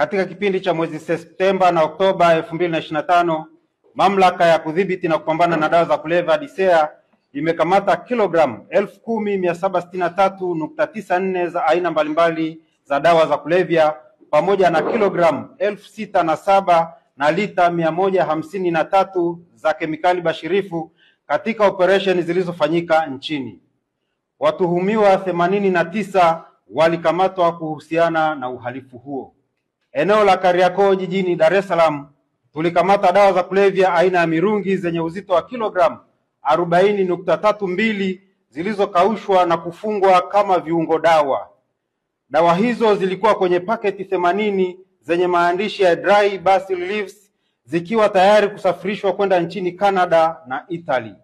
Katika kipindi cha mwezi Septemba na Oktoba 2025, Mamlaka ya Kudhibiti na Kupambana na Dawa za Kulevya DCEA imekamata kilogramu 10,763.94 za aina mbalimbali za dawa za kulevya pamoja na kilogramu 6,007 na lita 153 za kemikali bashirifu katika operesheni zilizofanyika nchini. Watuhumiwa 89 walikamatwa kuhusiana na uhalifu huo. Eneo la Kariakoo jijini Dar es Salaam tulikamata dawa za kulevya aina ya mirungi zenye uzito wa kilogramu 40.32 zilizokaushwa na kufungwa kama viungo dawa. Dawa hizo zilikuwa kwenye paketi 80 zenye maandishi ya dry basil leaves zikiwa tayari kusafirishwa kwenda nchini Canada na Italy.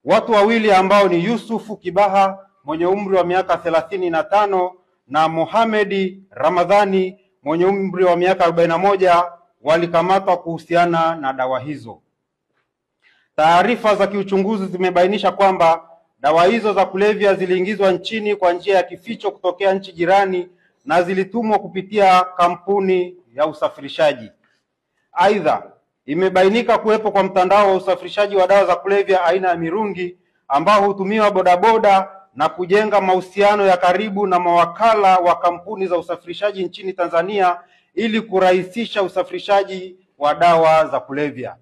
Watu wawili ambao ni Yusufu Kibaha mwenye umri wa miaka 35 na Mohamed Ramadhani mwenye umri wa miaka 41 walikamatwa kuhusiana na dawa hizo. Taarifa za kiuchunguzi zimebainisha kwamba dawa hizo za kulevya ziliingizwa nchini kwa njia ya kificho kutokea nchi jirani na zilitumwa kupitia kampuni ya usafirishaji. Aidha, imebainika kuwepo kwa mtandao wa usafirishaji wa dawa za kulevya aina ya mirungi ambao hutumiwa bodaboda na kujenga mahusiano ya karibu na mawakala wa kampuni za usafirishaji nchini Tanzania ili kurahisisha usafirishaji wa dawa za kulevya.